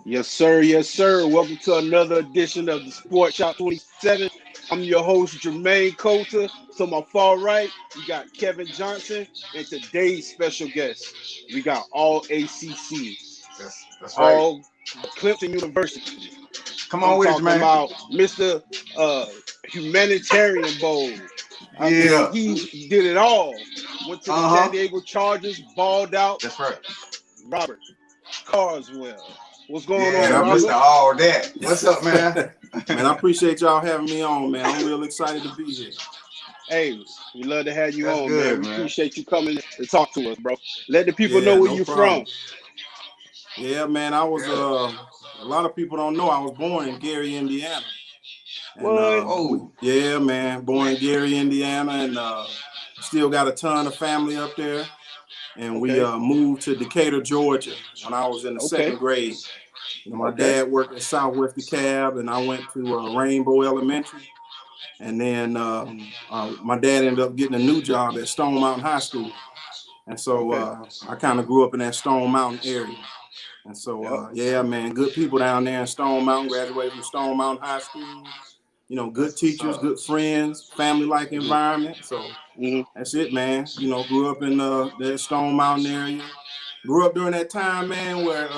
Yes, sir. Yes, sir. Welcome to another edition of the Sports Shop 27. I'm your host, Jermaine Colter. To my far right, we got Kevin Johnson, and today's special guest, we got all ACC, That's right. all Clemson University. Come I'm on with it, talking man. about Mr. Uh, Humanitarian Bowl. I mean, Yeah. he did it all. Went to the San Uh-huh. Diego Chargers, balled out. That's right. Robert Carswell. What's going Man, on, Yeah, I Mr. Robert? All That. What's up, man? man, I appreciate y'all having me on, man. I'm real excited to be here. Hey, we love to have you That's on, man. good, We man. appreciate you coming to talk to us, bro. Let the people know Yeah, where no you problem. from. Yeah, man, I was Yeah. a lot of people don't know I was born in Gary, Indiana. And What? Oh, yeah, man, born in Gary, Indiana, and still got a ton of family up there. And we Okay, moved to Decatur, Georgia when I was in the okay, second grade. My okay, dad worked at Southwest DeKalb, and I went to Rainbow Elementary. And then my dad ended up getting a new job at Stone Mountain High School. And so okay. I kind of grew up in that Stone Mountain area. And so, Yep. yeah, man, good people down there in Stone Mountain, graduated from Stone Mountain High School. Good that's what's teachers, up. good friends, family-like Hmm. environment. So Hmm. that's it, man. Grew up in the Stone Mountain area. Grew up during that time, man, where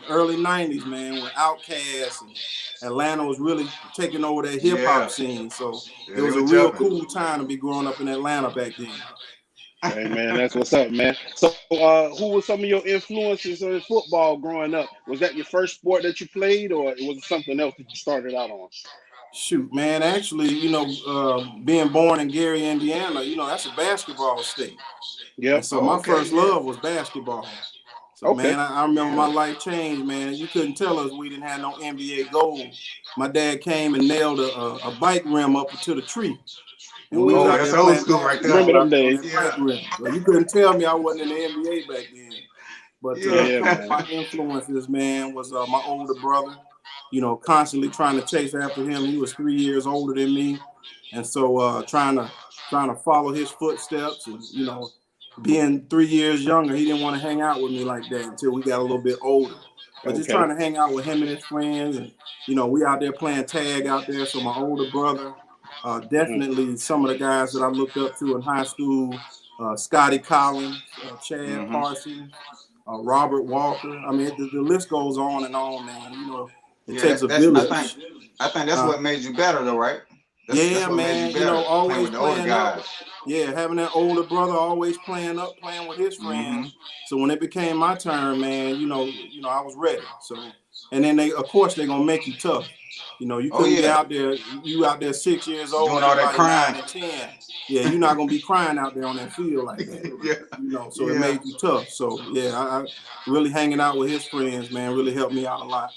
early 90s, man, when Outkast and Atlanta was really taking over that hip-hop Yeah. scene. So Yeah, it they was a were real jumping. cool time to be growing up in Atlanta back then. Hey, man, that's what's up, man. So, who were some of your influences in football growing up? Was that your first sport that you played, or was it something else that you started out on? Shoot, man, actually, being born in Gary, Indiana, that's a basketball state. And Yep. so Oh, my okay, first yeah. love was basketball. So, Okay. man, I remember my Yeah. life changed, man. You couldn't tell us we didn't have no NBA gold. My dad came and nailed a bike rim up to the tree. And we was Oh, out Ooh, that's there old playing school right there. remember basketball them out there on days? that bike Yeah. rim. So you couldn't tell me I wasn't in the NBA back then. But Yeah. Yeah, man. my influences, man, was my older brother, constantly trying to chase after him. He was 3 years older than me. And so trying to follow his footsteps and, being 3 years younger, he didn't want to hang out with me like that until we got a little bit older. But just Okay. trying to hang out with him and his friends. And, we out there playing tag out there. So my older brother, Hmm. definitely some of the guys that I looked up to in high school, Scotty Collins, Chad Mm-hmm. Parsons, Robert Walker. I mean, the list goes on and on, man. It Yeah, takes a that's village. I think that's Uh, what made you better though, right? That's yeah, what made you man. better, playing Always with the older playing up. guys. Yeah, having that older brother always playing up, playing with his Mm-hmm. friends. So when it became my turn, man, I was ready. So, and then of course, they're gonna make you tough. You Oh couldn't be yeah. out there. You out there 6 years old, Doing all that everybody nine crying. and 10. Yeah, you're not gonna be crying out there on that field like that. Yeah. So it Yeah. made you tough. So yeah, I really hanging out with his friends, man, really helped me out a lot.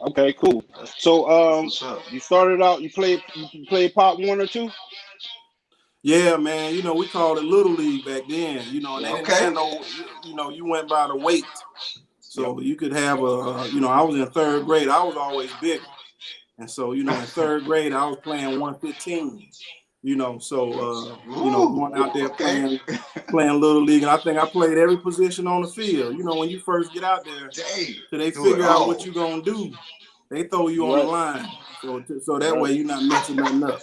Okay, cool. So, That's what's up. you started out. You played pop one or two. Yeah, man. We called it Little League back then. And they didn't Okay. have no. You went by the weight. Yep. So you could have I was in third grade. I was always bigger. And so, in third grade, I was playing 115. Going out there Okay. playing Little League. And I think I played every position on the field. When you first get out there, Dang. till they Do it figure out what all. you're going to do, they throw you on the Right. line. So that way Right. you're not messing nothing up.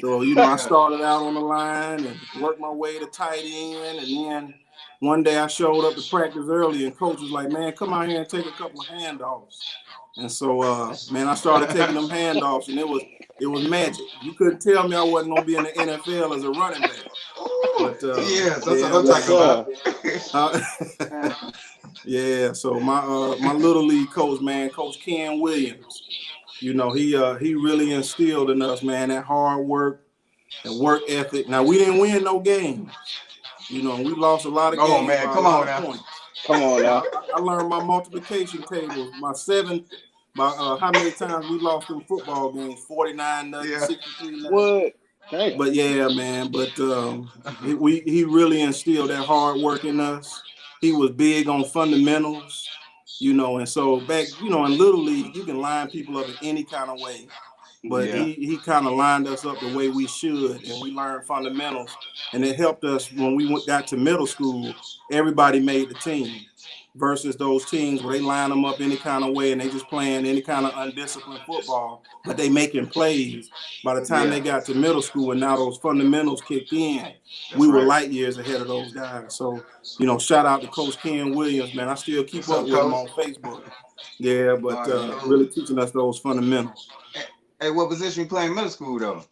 So, I Yeah. started out on the line and worked my way to tight end. And then one day I showed up to practice early and coach was like, man, come out here and take a couple of handoffs. And so, man, I started taking them handoffs and it was magic. You couldn't tell me I wasn't going to be in the NFL as a running back. But, Yes, that's what yeah, I'm Yes, talking man. sir. Uh, yeah, so my Little League coach, man, Coach Ken Williams, he really instilled in us, man, that hard work and work ethic. Now, we didn't win no games, and we lost a lot of Oh games man, by a come lot on of now. points. Come on But now. I learned my multiplication tables, by how many times we lost in football games, 49-0, Yeah. 63-0. What? Damn. But yeah, man, but he really instilled that hard work in us. He was big on fundamentals, and so back, in Little League, you can line people up in any kind of way. But Yeah. he kind of lined us up the way we should, and we learned fundamentals, and it helped us when we got to middle school. Everybody made the team, versus those teams where they line them up any kind of way and they just playing any kind of undisciplined football, but they making plays. By the time they got to middle school and now those fundamentals kicked in, we were light years ahead of those guys. So, you know, shout out to Coach Ken Williams, man. I still keep up with him on Facebook. Yeah, but really teaching us those fundamentals. Hey, what position you play in middle school though?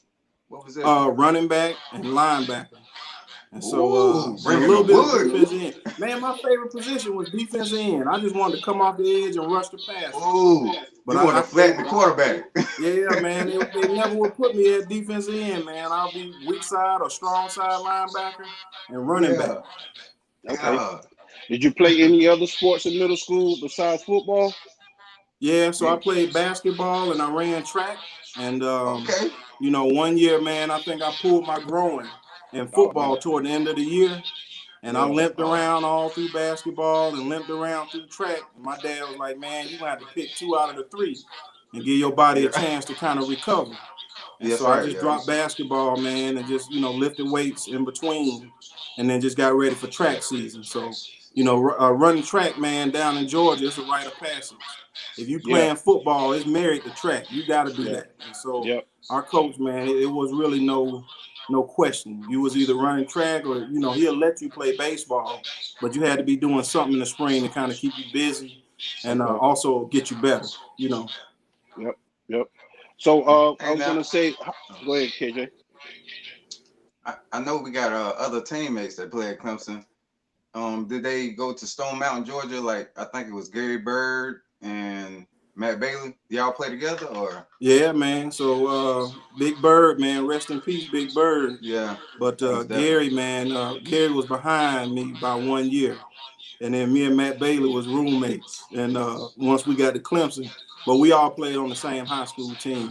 What position? Running back and linebacker. And so a little bit of defense end. Man, my favorite position was defense end. I just wanted to come off the edge and rush the pass. Ooh, but I want to flatten the quarterback. Yeah, man. They never would put me at defense end, man. I'll be weak side or strong side linebacker and running back. Okay. Did you play any other sports in middle school besides football? Yeah, so I played basketball and I ran track. And, you know, one year, man, I think I pulled my groin in football toward the end of the year. And I limped around all through basketball and limped around through track. And my dad was like, man, you're going to have to pick 2 out of the 3 and give your body a chance to kind of recover. And so I just dropped basketball, man, and just, you know, lifted weights in between and then just got ready for track season. So, you know, running track, man, down in Georgia, it's a rite of passage. If you playing football, it's married to track. You got to do that. And so our coach, man, it was really no question. You was either running track or, you know, he'll let you play baseball, but you had to be doing something in the spring to kind of keep you busy and also get you better, you know. Yep. So I was going to say, go ahead, KJ. I know we got other teammates that play at Clemson. Did they go to Stone Mountain, Georgia? Like, I think it was Gary Bird and Matt Bailey. Y'all play together or? Yeah, man. So Big Bird, man, rest in peace, Big Bird. Yeah. But Gary, man, Gary was behind me by 1 year. And then me and Matt Bailey was roommates. And once we got to Clemson, but we all played on the same high school team.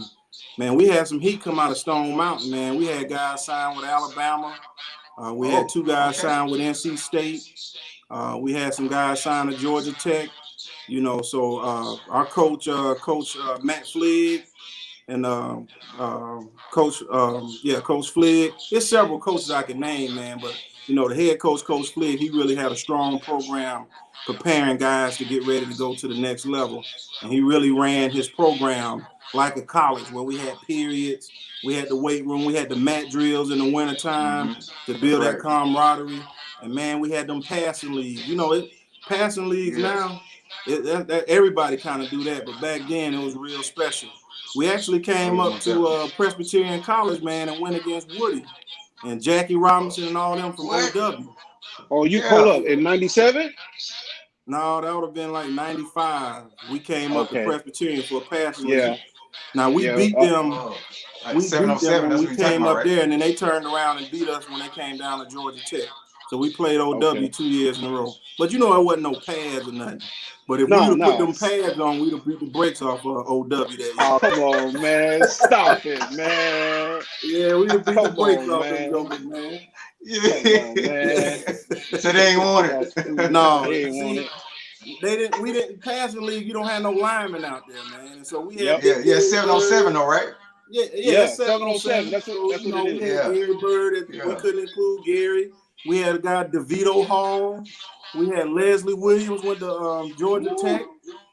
Man, we had some heat come out of Stone Mountain, man. We had guys signed with Alabama. We had 2 guys signed with NC State. We had some guys signed to Georgia Tech. You know, so our coach, Matt Fligg, and Coach Fligg. There's several coaches I can name, man, but you know, the head coach, Coach Fligg, he really had a strong program preparing guys to get ready to go to the next level, and he really ran his program like a college where we had periods, we had the weight room, we had the mat drills in the wintertime to build that camaraderie, and man, we had them passing leagues. You know, passing leagues now. Everybody kind of do that, but back then it was real special. We actually came up to Presbyterian College, man, and went against Woody and Jackie Robinson and all them from OW. Oh, you pull up in 97? No, that would have been like 95. We came up to Presbyterian for a passing league. Now we beat them. We beat them when we came up there, and then they turned around and beat us when they came down to Georgia Tech. So we played OW 2 years in a row. But you know, it wasn't no pads or nothing. But if we would have put them pads on, we'd have beat the brakes off OW that year. Oh, come on, man. Stop it, man. Yeah, we'd have beat the brakes off them jokers, man. Yeah. Man. So they ain't want it. No, they ain't want it. We didn't pass the league. You don't have no linemen out there, man. And so we had 7-on-7 though, right? Yeah, 7-on-7. That's what it is. We had Gary Bird. We couldn't include Gary. We had a guy, DeVito Hall. We had Leslie Williams went to Georgia Tech.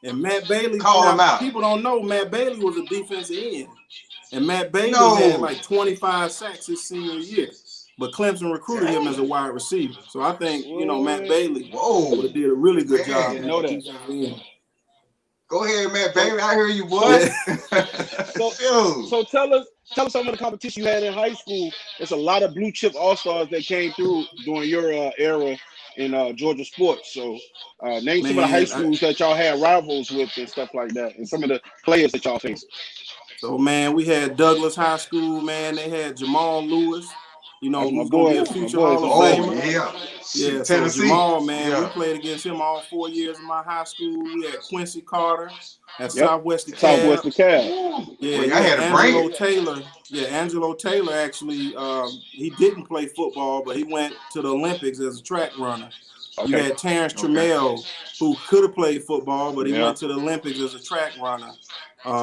And Matt Bailey. Call him out. People don't know Matt Bailey was a defensive end. And Matt Bailey had like 25 sacks his senior year. But Clemson recruited him as a wide receiver. So I think, you know, Matt Bailey would have did a really good job. Know that. Go ahead, Matt Bailey. I hear you, boy. So tell us some of the competition you had in high school. There's a lot of blue chip all-stars that came through during your era in Georgia sports. So name some of the high schools that y'all had rivals with and stuff like that, and some of the players that y'all faced. So, man, we had Douglas High School, man. They had Jamal Lewis. You know, who's going to be a future Hall of Famer. Yeah, so Jamal, man, we played against him all 4 years in my high school. We had Quincy Carter at Southwest DeKalb. Yeah, I had Angelo Taylor. Yeah, Angelo Taylor actually, he didn't play football, but he went to the Olympics as a track runner. You had Terrence Trammell, who could have played football, but he went to the Olympics as a track runner.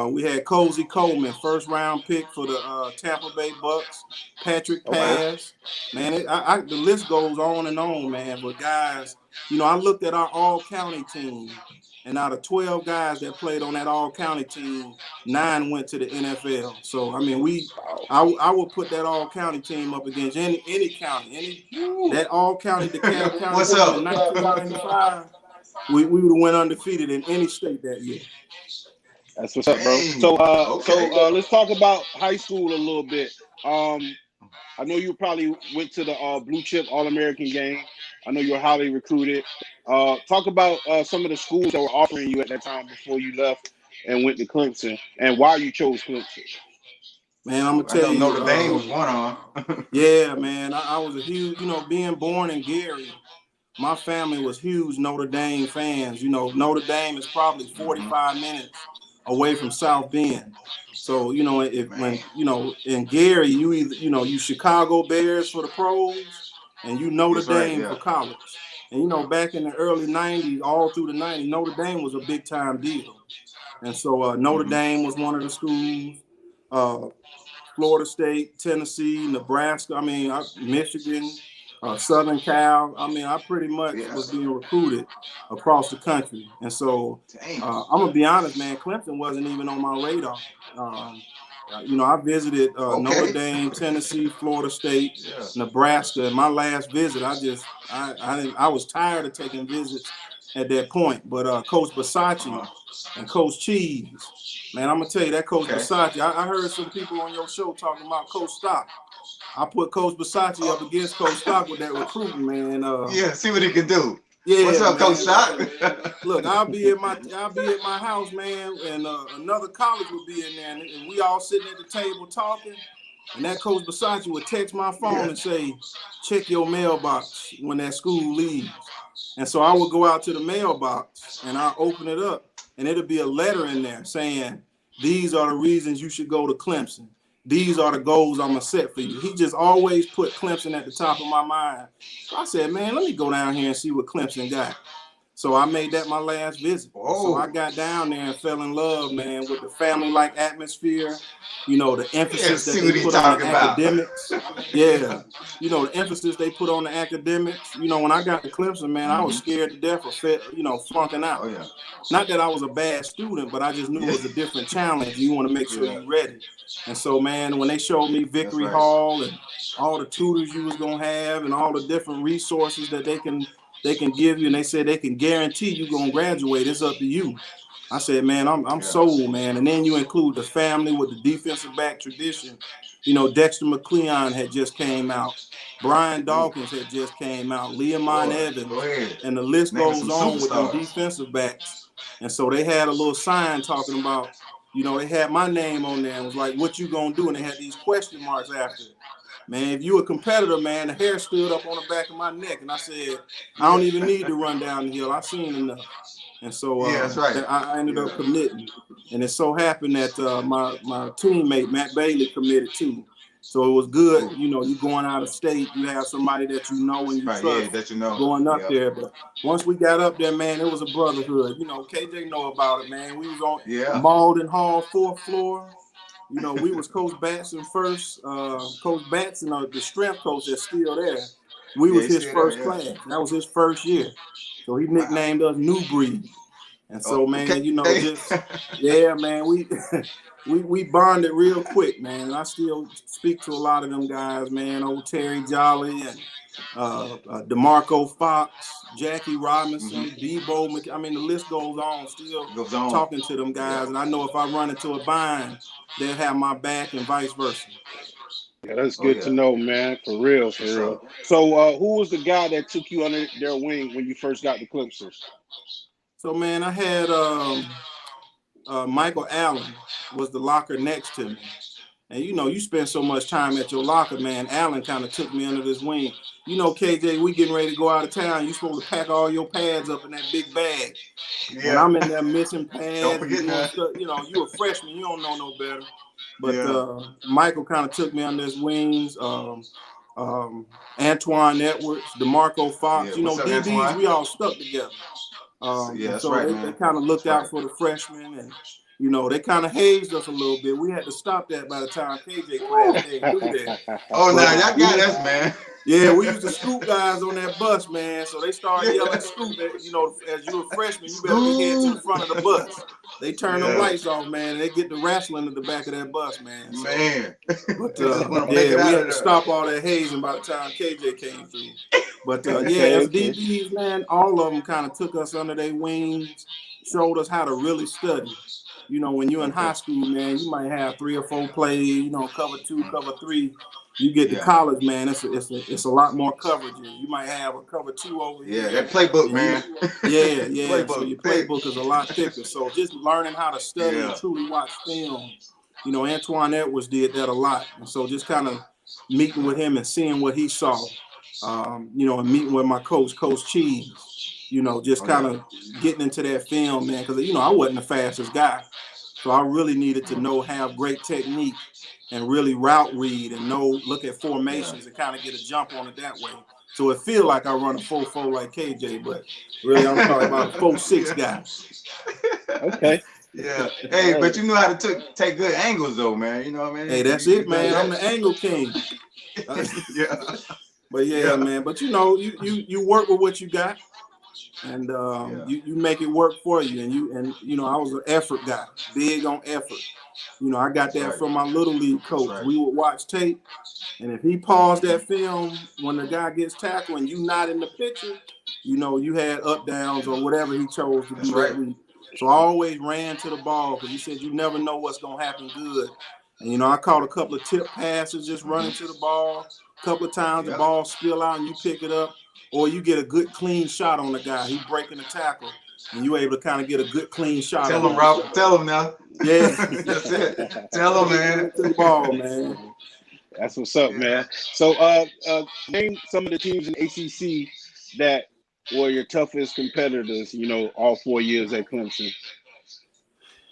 We had Cozy Coleman, first-round pick for the Tampa Bay Bucks. Patrick Pass. Man, the list goes on and on, man. But, guys, I looked at our all-county team, and out of 12 guys that played on that all-county team, 9 went to the NFL. So, I mean, I would put that all-county team up against any county. That all-county, DeKalb County team in 1995, we would have went undefeated in any state that year. That's what's up, bro. So let's talk about high school a little bit. I know you probably went to the Blue Chip All-American game. I know you were highly recruited. Talk about some of the schools that were offering you at that time before you left and went to Clemson, and why you chose Clemson. Man, I'm gonna tell you, Notre Dame was one on. Yeah, man, I was a huge, being born in Gary, my family was huge Notre Dame fans. Notre Dame is probably 45 minutes away from South Bend. So, in Gary, you either, you Chicago Bears for the pros and you Notre Dame for college. And, back in the early 90s, all through the 90s, Notre Dame was a big time deal. And so Notre Dame was one of the schools, Florida State, Tennessee, Nebraska, Michigan, Southern Cal. I pretty much was being recruited across the country. And so I'm going to be honest, man, Clemson wasn't even on my radar. I visited Notre Dame, Tennessee, Florida State, Nebraska. And my last visit, I was tired of taking visits at that point. But Coach Bisaccia and Coach Cheese, man, I'm going to tell you, that Coach Bisaccia, I heard some people on your show talking about Coach Stock. I put Coach Bisaccia up against Coach Stock with that recruiting, man. See what he can do. Yeah, what's up, man, Coach Stock? Look, I'll be at my house, man, and another college would be in there, and we all sitting at the table talking, and that Coach Bisaccia would text my phone and say, check your mailbox when that school leaves. And so I would go out to the mailbox, and I'll open it up, and it'll be a letter in there saying, these are the reasons you should go to Clemson. These are the goals I'm going to set for you. He just always put Clemson at the top of my mind. So I said, man, let me go down here and see what Clemson got. So I made that my last visit. So I got down there and fell in love, man, with the family-like atmosphere. The emphasis that they put on the academics. The emphasis they put on the academics. When I got to Clemson, man, I was scared to death of flunking out. Not that I was a bad student, but I just knew it was a different challenge. You want to make sure you're ready. And so, man, when they showed me Victory Hall and all the tutors you was going to have and all the different resources that they can give you, and they said they can guarantee you going to graduate, it's up to you. I said, man, I'm sold, man. And then you include the family with the defensive back tradition. Dexter McCleon had just came out. Brian Dawkins had just came out. Leamon Evans. And the list goes on with the defensive backs. And so they had a little sign talking about, they had my name on there and was like, what you gonna do? And they had these question marks after it. Man, if you a competitor, man, the hair stood up on the back of my neck. And I said, I don't even need to run down the hill. I've seen enough. And so I ended up committing. And it so happened that my teammate, Matt Bailey, committed too. So it was good, you going out of state, you have somebody that you know and you trust that you know going up there. But once we got up there, man, it was a brotherhood. KJ know about it, man. We was on Malden Hall, 4th floor. We was Coach Batson first. Coach Batson, the strength coach that's still there. We was his first class. That was his first year. So he nicknamed us New Breed. And so, man, we bonded real quick, man. And I still speak to a lot of them guys, man. Old Terry Jolly and DeMarco Fox, Jackie Robinson, Debo. The list goes on. Still talking to them guys. And I know if I run into a bind, they'll have my back and vice versa. Yeah, that's good to know, man. For real. So who was the guy that took you under their wing when you first got to Clemson? So, man, I had Michael Allen was the locker next to me. And, you spend so much time at your locker, man. Allen kind of took me under this wing. KJ, we getting ready to go out of town. You're supposed to pack all your pads up in that big bag. Yeah. And I'm in there missing pads. Don't forget that. You a freshman. You don't know no better. But Michael kind of took me under his wings. Antoine Edwards, DeMarco Fox. Yeah, what's up, DBs, Antoine? we all stuck together. Yeah, that's so right, they man. kind of looked That's out right. for the freshmen, and they kind of hazed us a little bit. We had to stop that by the time KJ class came through there. Oh, now y'all got us, man. Yeah, we used to scoop guys on that bus, man. So they started yelling "scoop" at, as you're a freshman, you better be heading to the front of the bus. They turn them lights off, man, and they get the wrestling at the back of that bus, man. So, man. But we had to stop all that hazing by the time KJ came through. But as DBs, man, all of them kind of took us under their wings, showed us how to really study. When you're in high school, man, you might have 3 or 4 plays, cover 2, cover 3. You get to college, man, it's a lot more coverage. You might have a cover 2 over here. Yeah, that playbook, man. Playbook. So your playbook is a lot thicker. So just learning how to study and truly watch film. Antoine Edwards did that a lot. And so just kind of meeting with him and seeing what he saw. And meeting with my Coach Cheese. Just kind of getting into that film, man, because I wasn't the fastest guy. So I really needed to have great technique and really route read and look at formations and kind of get a jump on it that way. So it feel like I run a 4.4 like KJ, but really I'm probably about a 4.6 guy. Okay. Yeah. Hey, but you know how to take good angles though, man. You know what I mean? Hey, that's it, man. I'm the angle king. Yeah. But man. But you work with what you got. And you make it work for you, and I was an effort guy, big on effort. I got that from my little league coach. Right. We would watch tape, and if he paused that film when the guy gets tackled and you not in the picture, you had up downs or whatever he chose to do that week. So I always ran to the ball because he said you never know what's gonna happen good. And I caught a couple of tip passes just running to the ball. A couple of times the ball spill out and you pick it up. Or you get a good clean shot on the guy. He breaking the tackle, and you able to kind of get a good clean shot. Tell him, Rob. Tell him now. Yeah, that's it. Tell him, man. To the ball, man. That's what's up, man. So, name some of the teams in ACC that were your toughest competitors. All 4 years at Clemson.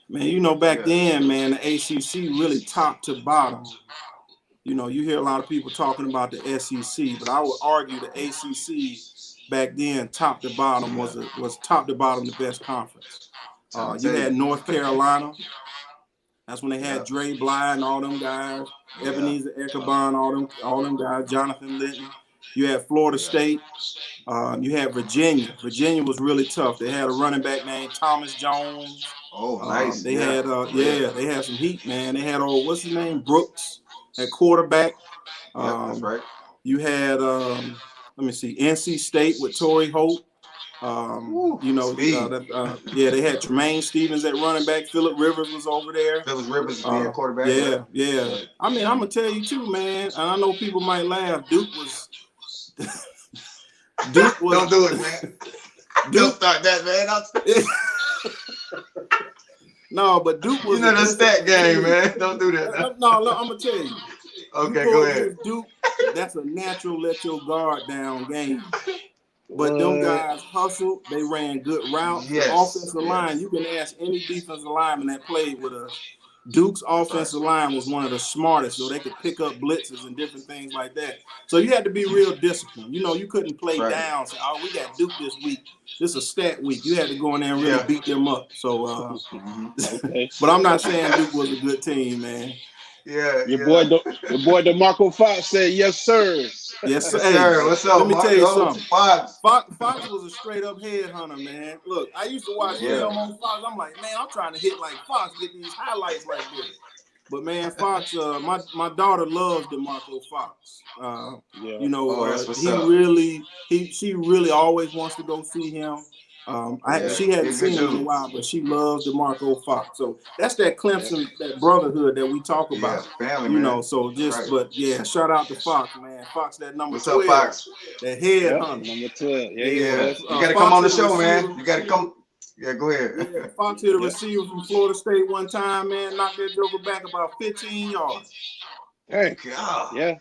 Man, back then, man, the ACC really top to bottom. You hear a lot of people talking about the SEC, but I would argue the ACC back then, top to bottom, was top to bottom the best conference. You had North Carolina. That's when they had Dre Bly and all them guys, Ebenezer Eckerbon, all them guys, Jonathan Litton. You had Florida State. You had Virginia. Virginia was really tough. They had a running back named Thomas Jones. Oh, nice. They had they had some heat, man. They had what's his name, Brooks at quarterback. That's right. You had NC State with Torrey Holt. They had Jermaine Stevens at running back. Phillip Rivers was over there. Phillip Rivers being quarterback. Yeah. I mean, I'm gonna tell you too, man. And I know people might laugh. Duke was. Don't do it, man. Don't start that, man. No, but Duke was. The stat game, man. Don't do that. No, I'm gonna tell you. Okay, go ahead. Duke, that's a natural let your guard down game. But them guys hustled. They ran good routes. Yes. The offensive line, you can ask any defensive lineman that played with us. Duke's offensive line was one of the smartest, so they could pick up blitzes and different things like that. So you had to be real disciplined. You couldn't play down. Say, we got Duke this week. This is a stat week. You had to go in there and really beat them up. So, but I'm not saying Duke was a good team, man. Yeah. Your boy DeMarco Fox said, "Yes, sir." Yes, sir. Hey, what's up? Let me tell you something. Fox was a straight up headhunter, man. Look, I used to watch film on Fox. I'm like, man, I'm trying to hit like Fox, get these highlights like this. But man, Fox, my daughter loves DeMarco Fox. She really always wants to go see him. She hadn't seen him in a while, but she loves DeMarco Fox. So that's that Clemson, that brotherhood that we talk about. Family, man. So just, but shout out to Fox, man. Fox, that number 12. What's up, Fox? That headhunter. Number 12. Yeah. You got to come on the show, man. You got to come. Yeah, go ahead. Yeah, Fox hit a receiver from Florida State one time, man. Knocked that joker back about 15 yards. Hey, God. yeah.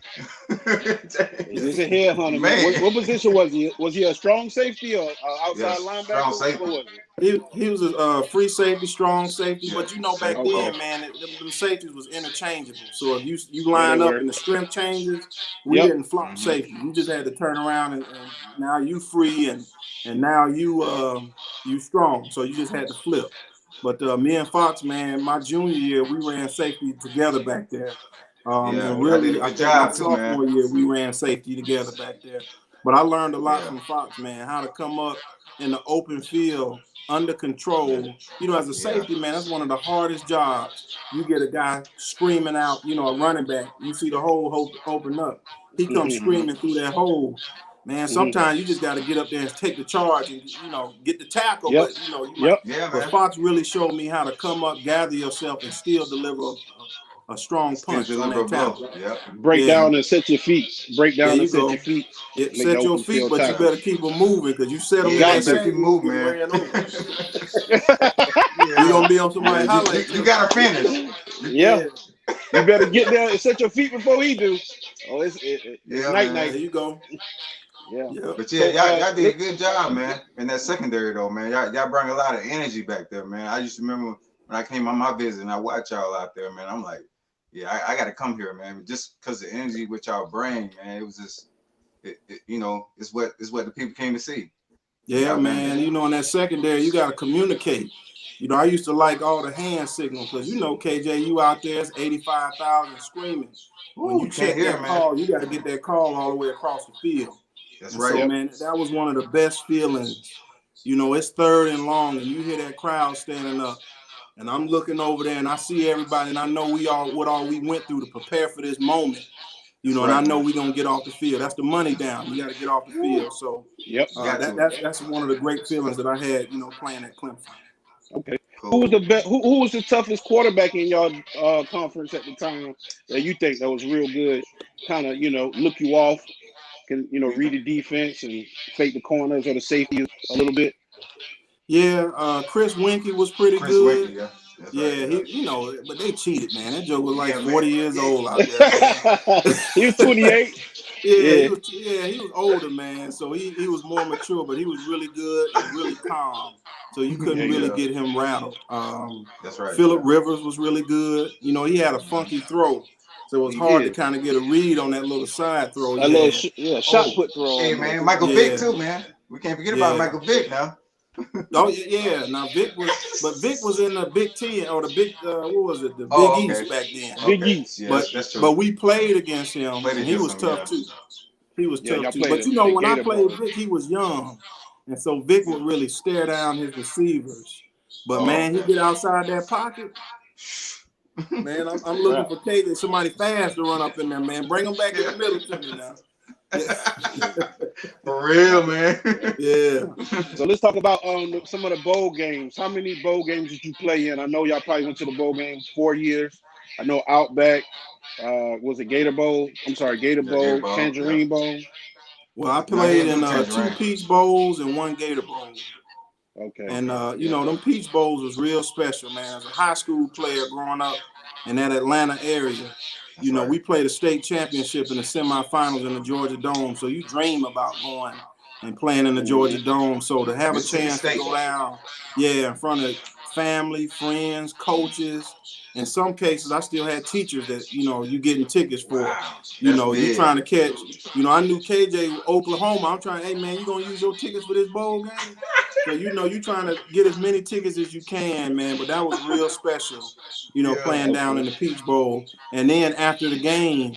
He's a headhunter, man. Man. What position was he? Was he a strong safety or outside Yes, linebacker? strong safety. What was it? He was a free safety, strong safety, Yeah, but you know back safety. then, man, them safeties was interchangeable. So if you Yeah, line they up were. and the strength changes, we Yep. didn't flop safety. You just had to turn around and now you free and now you strong. So you just had to flip. But me and Fox, man, my junior year we ran safety together back there. Yeah, And y'all did a really, I good think my job too, man. sophomore year we ran safety together back there. But I learned a lot Yeah. from Fox, man, how to come up in the open field under control. You know, as a Yeah. safety, man, that's one of the hardest jobs. You get a guy screaming out, you know, a running back. You see the hole open up. He comes screaming through that hole. Man, sometimes you just got to get up there and take the charge and, you know, get the tackle. Yep. But, you know, you might. Yep. Yeah, But man. Fox really showed me how to come up, gather yourself, and still deliver a strong Still punch on deliver a that blow. tackle. Yep. Break Yeah. down and set your feet. Break There down you and set go. your feet. Yeah, Make set the your open feet, field but you tackle. better keep them moving because you set them Yeah, in Got that you better to. shade, keep you moving, get man. ran over. Yeah. You're going to be on somebody's Yeah, highlight. you gotta finish. Yeah. You better get there and set your feet before he do. Oh, it's Yeah, night man. night. There you go. Yeah. Yep. But yeah, So y'all did a good job, man. In that secondary though, man. Y'all brought a lot of energy back there, man. I used to remember when I came on my visit and I watched y'all out there, man. I'm like, yeah, I gotta come here, man. Just because the energy which y'all bring, man, it was just you know, it's what the people came to see. Yeah, man. You know, in that secondary, you got to communicate. You know, I used to like all the hand signals because, you know, KJ, you out there, it's 85,000 screaming. When you Can't check hear, that man. call, you got to get that call all the way across the field. That's And right. so, man, that was one of the best feelings. You know, it's third and long, and you hear that crowd standing up. And I'm looking over there, and I see everybody, and I know what all we went through to prepare for this moment. You know, That's right, and I know man. we're gonna get off the field. That's the money down. You got to get off the field. So Yep. Got to. that's one of the great feelings that I had, you know, playing at Clemson. Okay. Cool. Who was the best? Who was the toughest quarterback in your conference at the time that you think that was real good? Kind of, look you off, can read the defense and fake the corners or the safety a little bit. Yeah, Chris Winkie was pretty Chris good. Winkie, yeah. That's Yeah, right, yeah. he, you know, but they cheated, man. That joke was like Yeah, 40 man. years Yeah. old out there, man. He was 28. Yeah, he was older, man. So he was more mature, but he was really good and really calm. So you couldn't really get him rattled. That's right. Phillip Rivers was really good. You know, he had a funky throw. So it was He hard to did. kind of get a read on that little side throw A he little had. shot put throw. Hey, almost. man, Michael Vick too, man. We can't forget about Michael Vick now. Oh yeah. Now Vic was in the Big Ten or the Big what was it? The Big okay. East back then. Big East. Yeah, But that's true. but we played against him and he was tough too. He was Yeah, tough y'all too. played But you know, the when I Gator played Bowl. Vic, he was young. And so Vic would really stare down his receivers. But man, he get outside that pocket. Man, I'm looking for KJ, somebody fast to run up in there, man. Bring him back in the middle to me now. For real, man. Yeah. So let's talk about some of the bowl games. How many bowl games did you play in? I know y'all probably went to the bowl games 4 years. I know Outback, was it Gator Bowl? I'm sorry, Gator Bowl, Bowl, Tangerine Bowl. Well, I played in 2 Tangerine. Peach Bowls and 1 Gator Bowl. Okay. And you know, them Peach Bowls was real special, man. As a high school player growing up in that Atlanta area, you know, we played a state championship in the semifinals in the Georgia Dome. So you dream about going and playing in the Georgia Dome. So to have a chance to go down, in front of family, friends, coaches. In some cases, I still had teachers that, you know, you getting tickets for. Wow. You know, you trying to catch. You know, I knew KJ Oklahoma. I'm trying, hey man, you gonna use your tickets for this bowl game? So you know, you trying to get as many tickets as you can, man. But that was real special, you know, playing down in the Peach Bowl. And then after the game,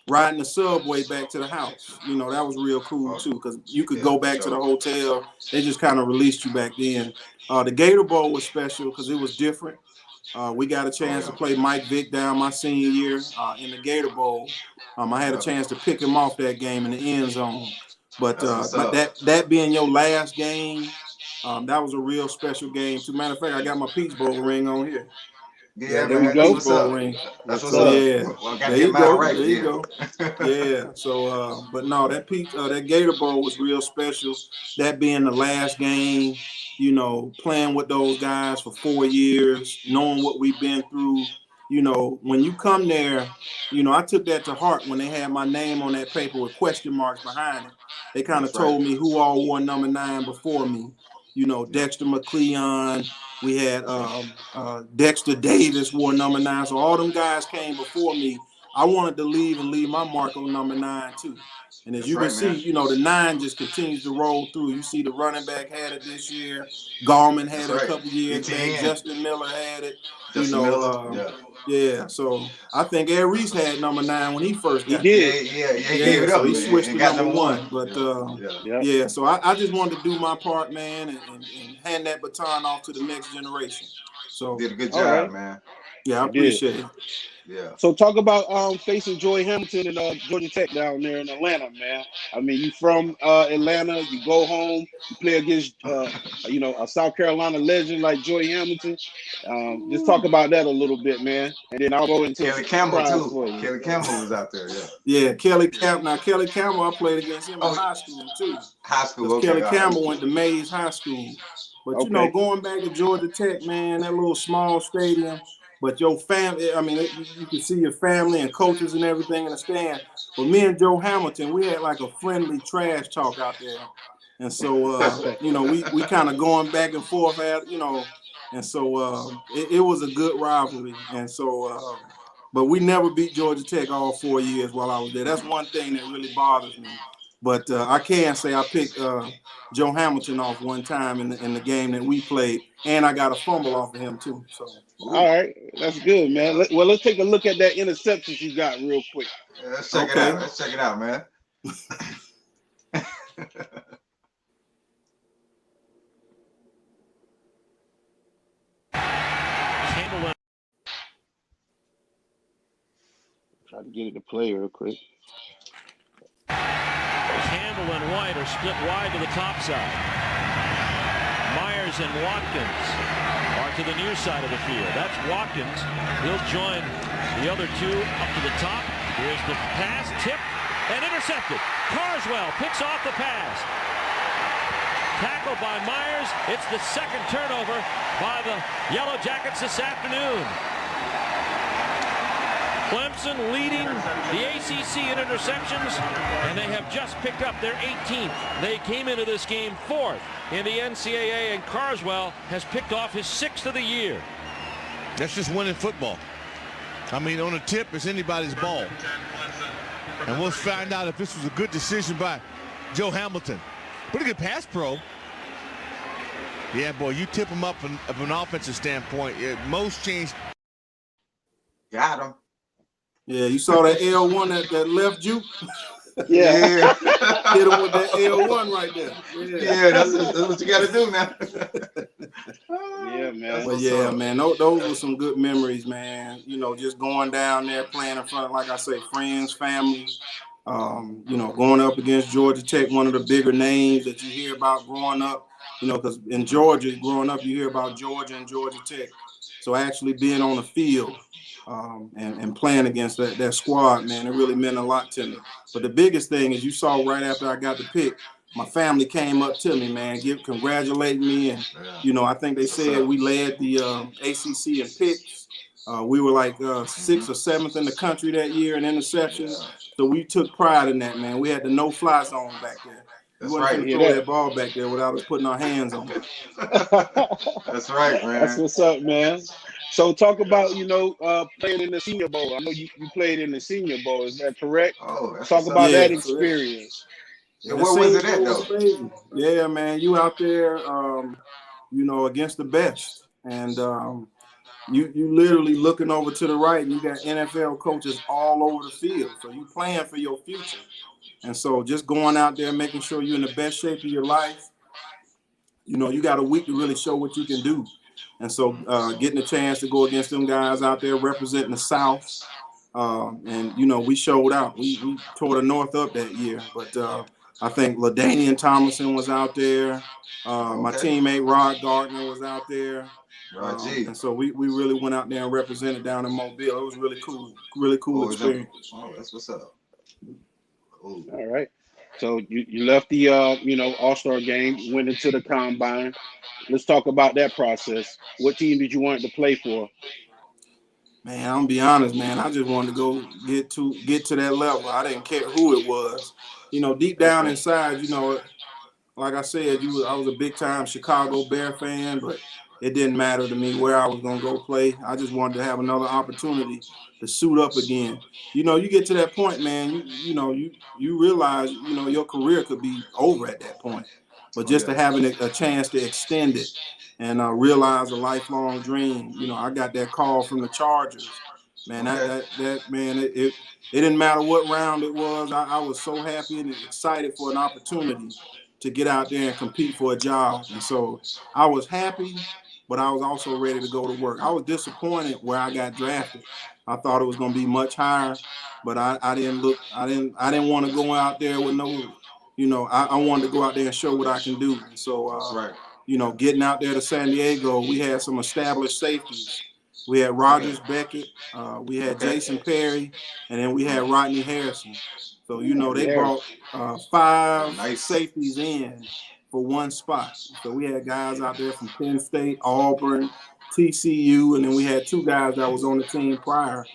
riding the subway back to the house. You know, that was real cool too, because you could go back to the hotel. They just kind of released you back then. The Gator Bowl was special because it was different. We got a chance to play Mike Vick down my senior year in the Gator Bowl. I had a chance to pick him off that game in the end zone. But that being your last game, that was a real special game. As a matter of fact, I got my Peach Bowl ring on here. Yeah, there man. we go. That's what's up. Ring. That's what's So, up. yeah, Well, there you go. Right there you go. Yeah. So, but no, that Gator Bowl was real special. That being the last game, you know, playing with those guys for 4 years, knowing what we've been through. you know, when you come there, you know, I took that to heart when they had my name on that paper with question marks behind it. They kind of told me who all wore number 9 before me. You know, Dexter McCleon. We had Dexter Davis wore number 9. So all them guys came before me. I wanted to leave my mark on number 9 too. And as you can see, you know, the 9 just continues to roll through. You see the running back had it this year. Gallman had it a couple years back. Justin Miller had it. Yeah. So I think Ed Reese had number 9 when he first got there. Yeah. So he switched to number 1. But so I just wanted to do my part, man, and hand that baton off to the next generation. So did a good job, man. Yeah, I appreciate it. Yeah. So talk about facing Joy Hamilton and Georgia Tech down there in Atlanta, man. I mean, you from Atlanta, you go home, you play against you know, a South Carolina legend like Joy Hamilton. Just talk about that a little bit, man. And then I'll go into Kelly Campbell too. Kelly Campbell was out there, yeah. Kelly Campbell. Now Kelly Campbell, I played against him in high school too. High school. Okay, Kelly Campbell went to Mays High School. But you know, going back to Georgia Tech, man, that little small stadium. But your family, I mean, you can see your family and coaches and everything in the stand. But me and Joe Hamilton, we had like a friendly trash talk out there. And so, you know, we kind of going back and forth at, you know, and so it was a good rivalry. And so, but we never beat Georgia Tech all 4 years while I was there. That's one thing that really bothers me. But I can say I picked Joe Hamilton off one time in the game that we played, and I got a fumble off of him too. So. All right, that's good, man. Let's take a look at that interceptions you got real quick. Yeah, let's check it out. Let's check it out, man. Try to get it to play real quick. Campbell and White are split wide to the top side. Myers and Watkins are to the near side of the field. That's Watkins. He'll join the other two up to the top. Here's the pass, tipped and intercepted. Carswell picks off the pass. Tackled by Myers. It's the second turnover by the Yellow Jackets this afternoon. Clemson leading the ACC in interceptions, and they have just picked up their 18th. They came into this game 4th in the NCAA, and Carswell has picked off his 6th of the year. That's just winning football. I mean, on a tip, it's anybody's ball. And we'll find out if this was a good decision by Joe Hamilton. Pretty good pass pro. Yeah, boy, you tip him up from an offensive standpoint. Most changed. Got him. Yeah, you saw that L1 that left juke? Yeah. Hit him with that L1 right there. Yeah, that's what you got to do now. Yeah, man. But yeah, man, those were some good memories, man. You know, just going down there, playing in front of, like I say, friends, family. You know, going up against Georgia Tech, one of the bigger names that you hear about growing up. You know, because in Georgia, growing up, you hear about Georgia and Georgia Tech. So actually being on the field and playing against that squad, man, it really meant a lot to me. But the biggest thing is you saw right after I got the pick, my family came up to me, man, congratulating me. And, you know, I think they said we led the ACC in picks. We were like 6th or 7th in the country that year in interceptions. So we took pride in that, man. We had the no-fly zone back there. That's we right. Throw that ball back there without us putting our hands on it. That's right, man. That's what's up, man. So talk about, you know, playing in the Senior Bowl. I know you played in the Senior Bowl. Is that correct? Oh, talk about that experience. Yeah, what was it at, though? Yeah, man, you out there, you know, against the best. And you literally looking over to the right, and you got NFL coaches all over the field. So you playing for your future. And so just going out there, making sure you're in the best shape of your life. You know, you got a week to really show what you can do. And so getting a chance to go against them guys out there representing the South. And, you know, we showed out. We tore the North up that year. But I think LaDainian Tomlinson was out there. My teammate Rod Gardner was out there. And so we really went out there and represented down in Mobile. It was really cool experience. That's what's up. Cool. All right. So you left the you know, All-Star game, went into the Combine. Let's talk about that process. What team did you want to play for? Man, I'm gonna be honest, man. I just wanted to go get to that level. I didn't care who it was. Deep down inside, like I said, I was a big time Chicago Bear fan, but it didn't matter to me where I was gonna go play. I just wanted to have another opportunity to suit up again. You get to that point, man. You realize your career could be over at that point, but just to having a chance to extend it and realize a lifelong dream. I got that call from the Chargers. Man, that man, it didn't matter what round it was. I was so happy and excited for an opportunity to get out there and compete for a job. And so I was happy, but I was also ready to go to work. I was disappointed where I got drafted. I thought it was going to be much higher, but I didn't want to go out there with no, I wanted to go out there and show what I can do. And so, getting out there to San Diego, we had some established safeties. We had Rogers Beckett, we had Jason Perry, and then we had Rodney Harrison. So, they brought 5 safeties in for one spot. So we had guys out there from Penn State, Auburn, TCU, and then we had 2 guys that was on the team prior.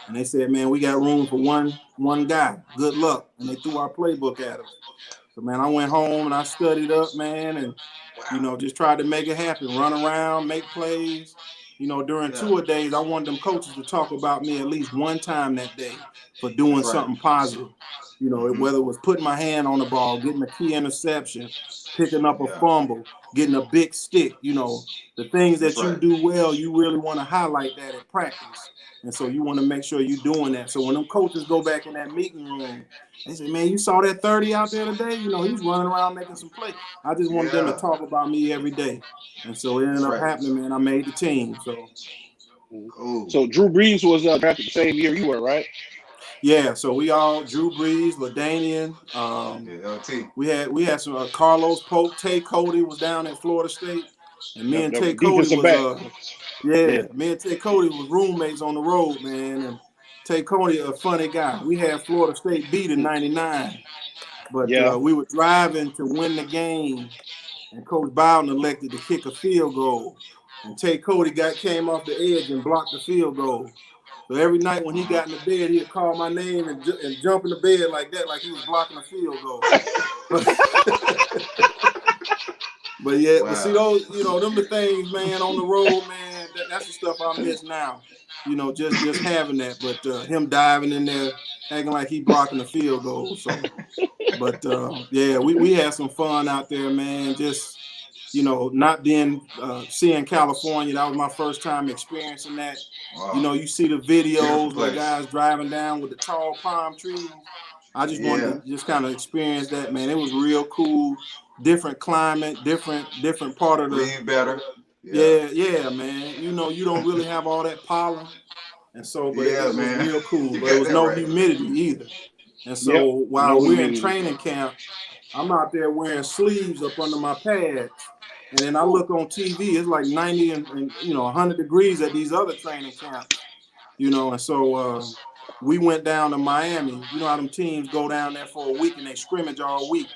And they said, man, we got room for one guy. Good luck. And they threw our playbook at us. So, man, I went home and I studied up, man, and, just tried to make it happen, run around, make plays. During tour days, I wanted them coaches to talk about me at least one time that day for doing something positive. Whether it was putting my hand on the ball, getting a key interception, picking up a fumble, getting a big stick, the things that you do well, you really want to highlight that at practice. And so you want to make sure you're doing that. So when them coaches go back in that meeting room, they say, man, you saw that 30 out there today? He's running around making some plays. I just wanted them to talk about me every day. And so it ended up happening, man. I made the team. So Drew Brees was drafted the same year you were, right? Yeah, so we all Drew Brees, LaDainian. We had some Carlos Polk, Tay Cody was down at Florida State, and me and Tay Cody was me and Tay Cody was roommates on the road, man. And Tay Cody a funny guy. We had Florida State beat in '99, but we were driving to win the game, and Coach Bowden elected to kick a field goal, and Tay Cody came off the edge and blocked the field goal. So every night when he got in the bed, he'd call my name and jump in the bed like that, like he was blocking a field goal. But see those, them the things, man, on the road, man. That's the stuff I miss now. Just having that. But him diving in there, acting like he blocking the field goal. So, but we had some fun out there, man. Just not being seeing California. That was my first time experiencing that. Wow. You see the videos where guys driving down with the tall palm trees. I just wanted to just kind of experience that, man. It was real cool. Different climate, different part of the. Breathe better. Yeah, man. You don't really have all that pollen, and so but it was real cool. But there was no humidity either. And so while we're in training camp, I'm out there wearing sleeves up under my pads. And then I look on TV, it's like 90 and 100 degrees at these other training camps, and so we went down to Miami. You know how them teams go down there for a week and they scrimmage all week.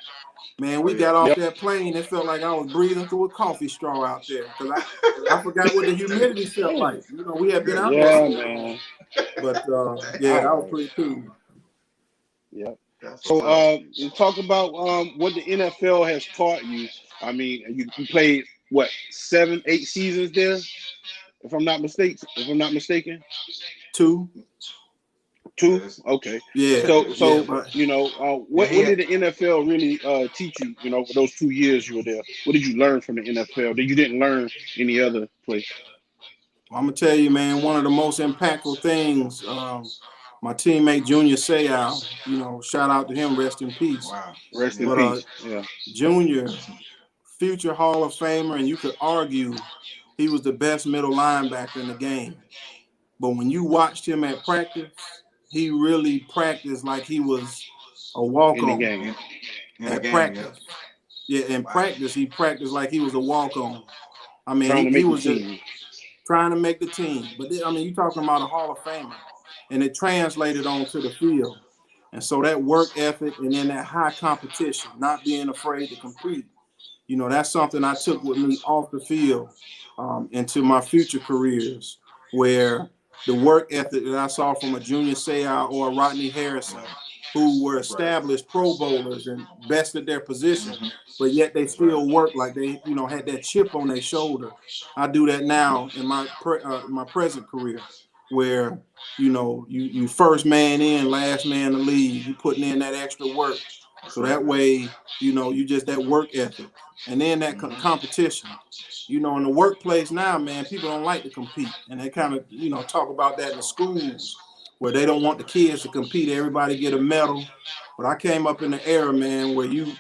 Man, we got off that plane. It felt like I was breathing through a coffee straw out there because I forgot what the humidity felt like. We had been out there. Man. But, that was pretty cool. Yeah. So you talk about what the NFL has taught you. I mean, you played what 7, 8 seasons there, if I'm not mistaken. 2. Okay. Yeah. So what did the NFL really teach you? For those 2 years you were there, what did you learn from the NFL that you didn't learn any other place? I'm gonna tell you, man. One of the most impactful things. My teammate Junior Seau, shout out to him. Rest in peace. Wow. Rest in peace. Yeah. Junior, future Hall of Famer, and you could argue he was the best middle linebacker in the game. But when you watched him at practice, he really practiced like he was a walk-on. In the game. At practice. Yeah, in practice, he practiced like he was a walk-on. I mean, he was just trying to make the team. But, you're talking about a Hall of Famer. And it translated onto the field. And so that work ethic and then that high competition, not being afraid to compete, that's something I took with me off the field into my future careers where the work ethic that I saw from a Junior Seau or a Rodney Harrison, who were established Pro Bowlers and best at their position, but yet they still work like they, had that chip on their shoulder. I do that now in my present career, where you first man in, last man to leave. You putting in that extra work, so that way you just that work ethic, and then that competition. In the workplace now, man, people don't like to compete, and they kind of talk about that in the schools where they don't want the kids to compete. Everybody get a medal. But I came up in the era, man, where you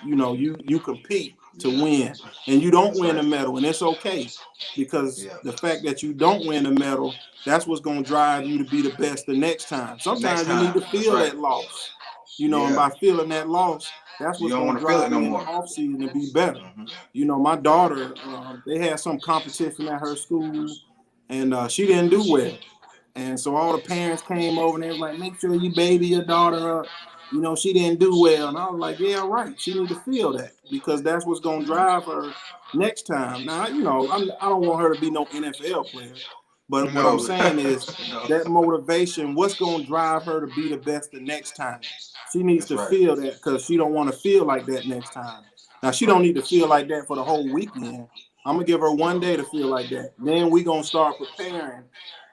compete to win, and you don't win a medal, and it's okay, because the fact that you don't win a medal, that's what's going to drive you to be the best the next time. Sometimes you need to feel that loss, and by feeling that loss, that's what's going to drive you in the off season to be better. My daughter, they had some competition at her school, and she didn't do well. And so all the parents came over and they was like, make sure you baby your daughter up. She didn't do well. And I was like, yeah, right. She need to feel that, because that's what's going to drive her next time. Now, I don't want her to be no NFL player. But what I'm saying is that motivation, what's going to drive her to be the best the next time? She needs to feel that, because she don't want to feel like that next time. Now, she don't need to feel like that for the whole weekend. I'm going to give her one day to feel like that. Then we're going to start preparing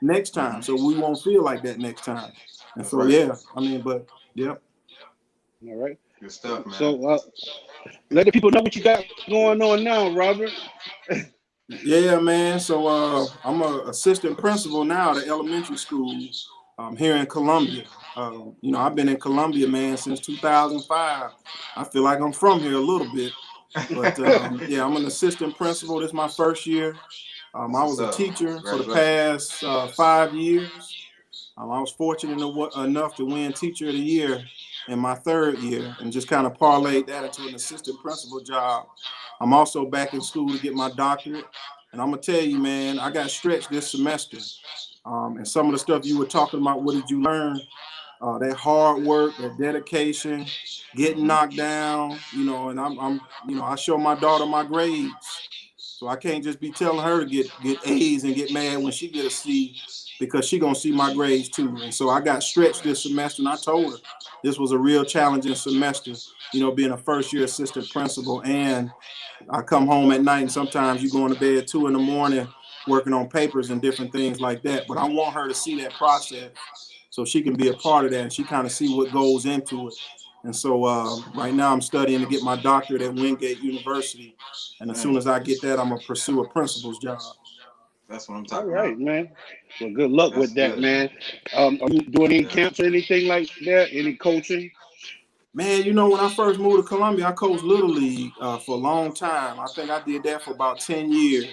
next time, so we won't feel like that next time. And so, All right. Good stuff, man. So let the people know what you got going on now, Robert. Yeah, man. So I'm an assistant principal now at an elementary school here in Columbia. I've been in Columbia, man, since 2005. I feel like I'm from here a little bit. But, I'm an assistant principal. This is my first year. I was a teacher for the past 5 years. I was fortunate enough to win Teacher of the Year in my third year, and just kind of parlayed that into an assistant principal job. I'm also back in school to get my doctorate. And I'm going to tell you, man, I got stretched this semester. And some of the stuff you were talking about, what did you learn? That hard work, that dedication, getting knocked down, and I show my daughter my grades. So I can't just be telling her to get A's and get mad when she get a C, because she going to see my grades too. And so I got stretched this semester, and I told her this was a real challenging semester, being a first year assistant principal. And I come home at night, and sometimes you going to bed at 2 a.m. working on papers and different things like that. But I want her to see that process so she can be a part of that, and she kind of see what goes into it. And so right now I'm studying to get my doctorate at Wingate University. And as soon as I get that, I'm going to pursue a principal's job. That's what I'm talking about. All right, man. Well, good luck with that, man. Are you doing any camps or anything like that? Any coaching? Man, when I first moved to Columbia, I coached Little League for a long time. I think I did that for about 10 years.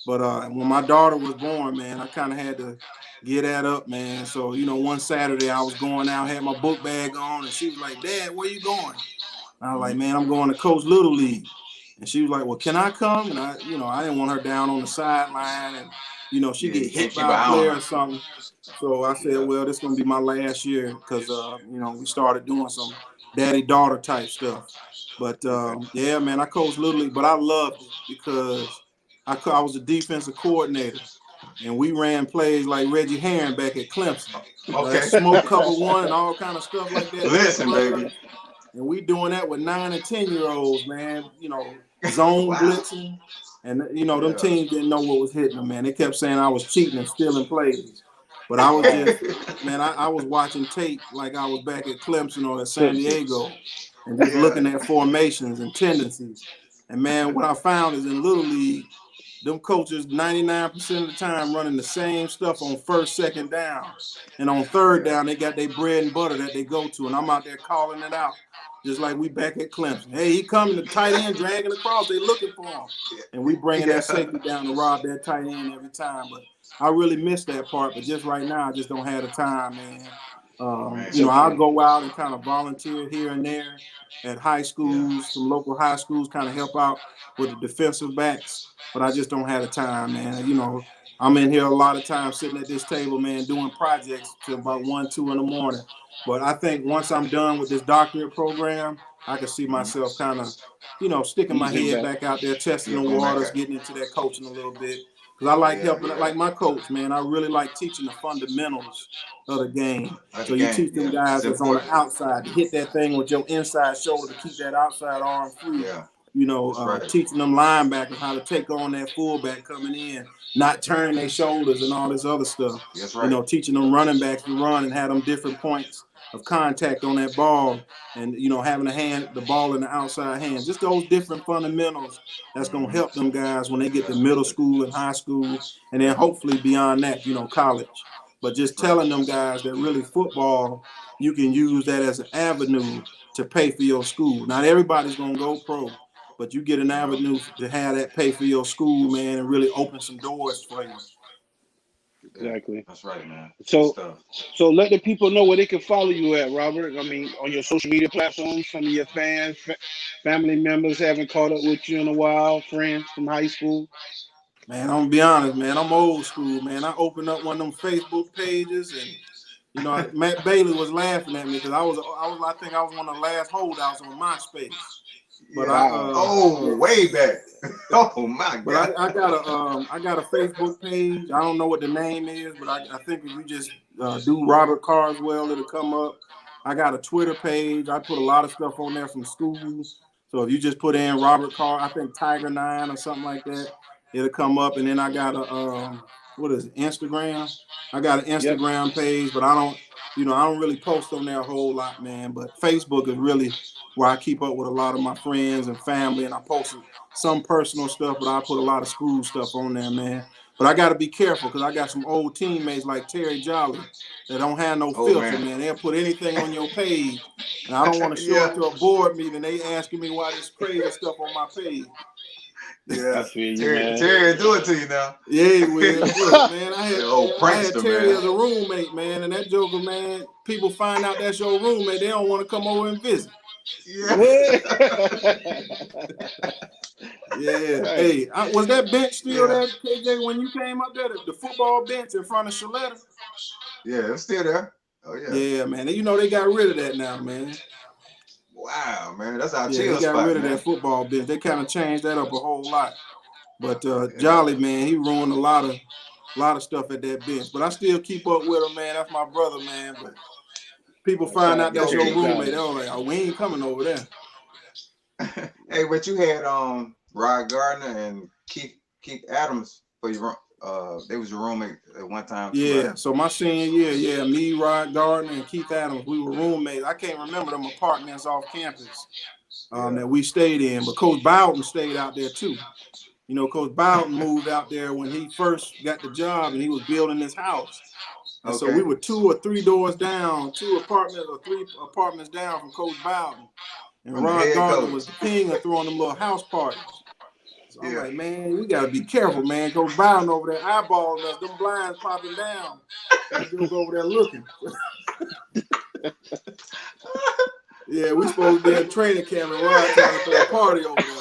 But when my daughter was born, man, I kind of had to get that up, man. So, one Saturday I was going out, had my book bag on, and she was like, Dad, where you going? And I was like, man, I'm going to coach Little League. And she was like, well, can I come? And I didn't want her down on the sideline, and, she get hit by a player or something. So I said, well, this is going to be my last year, because, we started doing some daddy-daughter type stuff. But, man, I coached Little League, but I loved it because I was a defensive coordinator. And we ran plays like Reggie Herring back at Clemson. Okay. Smoke cover one and all kind of stuff like that. Listen, baby. And we doing that with 9 and 10-year-olds, man. Zone blitzing. And, them teams didn't know what was hitting them, man. They kept saying I was cheating and stealing plays. But I was just, man, I was watching tape like I was back at Clemson or at San Diego and just looking at formations and tendencies. And, man, what I found is in Little League, them coaches 99% of the time running the same stuff on first, second down. And on third down, they got their bread and butter that they go to. And I'm out there calling it out, just like we back at Clemson. Hey, he coming, the tight end dragging across. They looking for him. And we bringing that safety down to rob that tight end every time. But I really miss that part. But just right now, I just don't have the time, man. I'll go out and kind of volunteer here and there at high schools, some local high schools, kind of help out with the defensive backs. But I just don't have the time, man. I'm in here a lot of times sitting at this table, man, doing projects till about 1, 2 in the morning. But I think once I'm done with this doctorate program, I can see myself kind of, sticking my head back out there, testing the waters, getting into that coaching a little bit. Because I like helping, like my coach, man. I really like teaching the fundamentals of the game. So you teach them guys that's on the outside to hit that thing with your inside shoulder to keep that outside arm free. Yeah. You know, teaching them linebackers how to take on that fullback coming in, not turn their shoulders and all this other stuff. That's right. You know, teaching them running backs to run and have them different points of contact on that ball, and you know, having the ball in the outside hands. Just those different fundamentals that's gonna help them guys when they get to middle school and high school, and then hopefully beyond that, you know, college. But just telling them guys that really football, you can use that as an avenue to pay for your school. Not everybody's gonna go pro, but you get an avenue to have that pay for your school, man, and really open some doors for you. Exactly. That's right, man. So let the people know where they can follow you at, Robert. I mean, on your social media platforms, some of your fans, family members haven't caught up with you in a while, friends from high school. Man, I'm gonna be honest, man. I'm old school, man. I opened up one of them Facebook pages, and you know, Matt Bailey was laughing at me because I think I was one of the last holdouts on MySpace. But way back. Oh my God. But I got a Facebook page. I don't know what the name is, but I think if you just do Robert Carswell, it'll come up. I got a Twitter page. I put a lot of stuff on there from school. So if you just put in Robert Carr, I think Tiger 9 or something like that, it'll come up. And then I got a Instagram. I got an Instagram page, but I don't really post on there a whole lot, man. But Facebook is really where I keep up with a lot of my friends and family, and I post some personal stuff, but I put a lot of school stuff on there, man. But I got to be careful because I got some old teammates like Terry Jolly that don't have no filter, man. They'll put anything on your page, and I don't want to show up to a board meeting. They asking me why this crazy stuff on my page. Yeah, Terry do it to you now. Yeah, he will. Look, man, I had Terry as a roommate, man, and that joker, man, people find out that's your roommate, they don't want to come over and visit. Yeah. Yeah. Hey, was that bench still there, KJ, when you came up there? The football bench in front of Shaletta? Yeah, it's still there. Oh yeah. Yeah, man. You know they got rid of that now, man. Wow, man, that's our chill spot. They got rid of that football bench. They kind of changed that up a whole lot. But Jolly, man, he ruined a lot of stuff at that bench. But I still keep up with him, man. That's my brother, man. But people find out that's your roommate. They're like, oh, we ain't coming over there. Hey, but you had Rod Gardner and Keith Adams for your they was your roommate at one time. Yeah, so my senior year, me, Rod Gardner, and Keith Adams, we were roommates. I can't remember them apartments off campus that we stayed in, but Coach Bowden stayed out there too. You know, Coach Bowden moved out there when he first got the job, and he was building his house. And so we were 2 or 3 doors down, 2 apartments or 3 apartments down from Coach Bowden. And Rod Gardner was the king of throwing them little house parties. So I'm like, man, we got to be careful, man. Coach Bowden over there eyeballing us, them blinds popping down. Dude's over there looking. Yeah, we supposed to be at training camp and Rod trying to throw a party over there,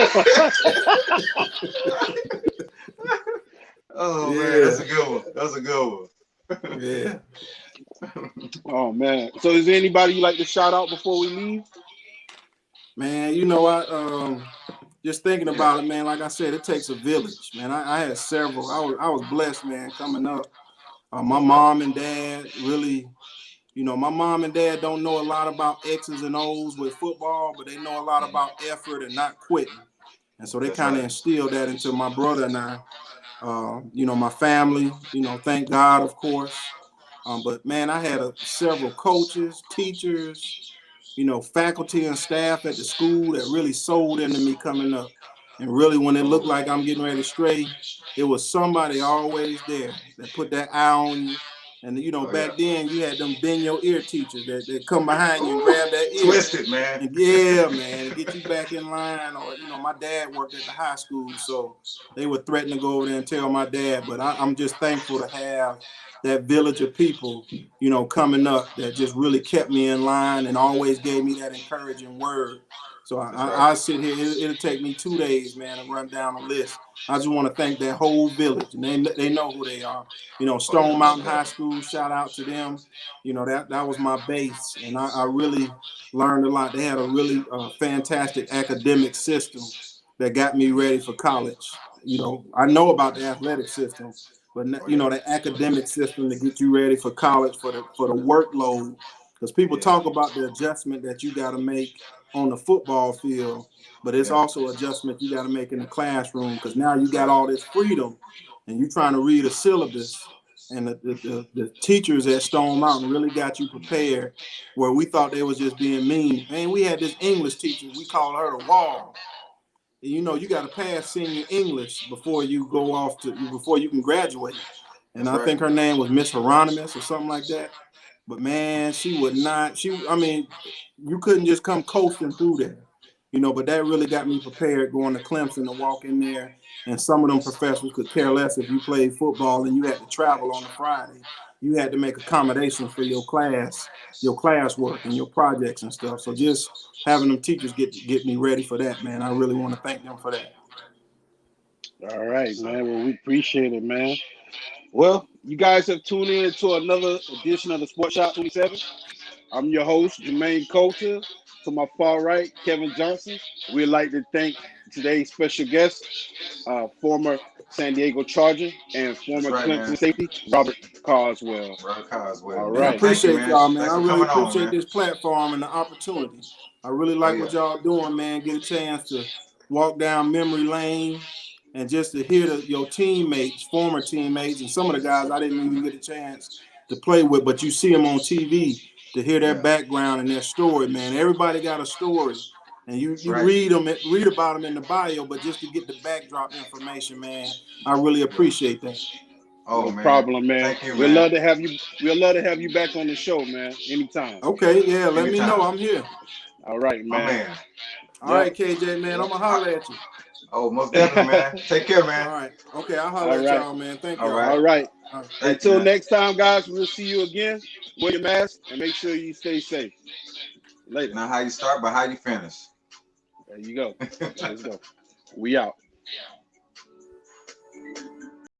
man. Oh, man, that's a good one. That's a good one. Yeah. Oh, man. So is there anybody you like to shout out before we leave? Man, you know, I just thinking about it, man, like I said, it takes a village, man. I had several. I was blessed, man, coming up. My mom and dad really, you know, my mom and dad don't know a lot about X's and O's with football, but they know a lot about effort and not quitting. And so they kind of instilled that into my brother and I. You know, my family, you know, thank God, of course. But, man, I had several coaches, teachers, you know, faculty and staff at the school that really sold into me coming up. And really, when it looked like I'm getting ready to stray, it was somebody always there that put that eye on you. And, you know, back then, you had them bend your ear teachers that come behind you and grab that ear. Twist it, man. And man, get you back in line. Or, you know, my dad worked at the high school, so they would threaten to go over there and tell my dad. But I'm just thankful to have that village of people, you know, coming up that just really kept me in line and always gave me that encouraging word. So I sit here, it'll take me 2 days, man, to run down the list. I just want to thank that whole village, and they know who they are. You know, Stone Mountain High School, shout out to them. You know, that was my base, and I really learned a lot. They had a really fantastic academic system that got me ready for college. I know about the athletic system, but the academic system to get you ready for college for the workload. Because people talk about the adjustment that you got to make on the football field, but it's also adjustment you got to make in the classroom, because now you got all this freedom and you're trying to read a syllabus. And the teachers at Stone Mountain really got you prepared, where we thought they was just being mean. Man, we had this English teacher, we call her the wall. And you got to pass senior English before you can graduate. And I think her name was Miss Hieronymus or something like that. But man, you couldn't just come coasting through there. But that really got me prepared going to Clemson to walk in there. And some of them professors could care less if you played football and you had to travel on a Friday. You had to make accommodations for your classwork and your projects and stuff. So just having them teachers get me ready for that, man. I really want to thank them for that. All right, man. Well, we appreciate it, man. Well, you guys have tuned in to another edition of the Sports Shop 27. I'm your host, Jermaine Colter. To my far right, Kevin Johnson. We'd like to thank today's special guest, former San Diego Charger and former Clemson safety, Robert Carswell. All right. I appreciate y'all, man. I really appreciate this platform and the opportunity. I really like what y'all doing, man. Get a chance to walk down memory lane and just to hear your teammates, former teammates, and some of the guys I didn't even get a chance to play with, but you see them on TV, to hear their background and their story, man. Everybody got a story, and you read about them in the bio, but just to get the backdrop information, man, I really appreciate that. No problem, man. Thank you, man. We'd love to have you. We'd love to have you back on the show, man. Anytime. Okay, yeah. Let me know. I'm here. All right, man. All right, KJ, man. I'm gonna holler at you. Oh, most definitely, man. Take care, man. All right. Okay, I'll holler at y'all, man. Thank you. All right. Until next time, guys, we'll see you again. Wear your mask and make sure you stay safe. Later. Not how you start, but how you finish. There you go. Let's go. We out.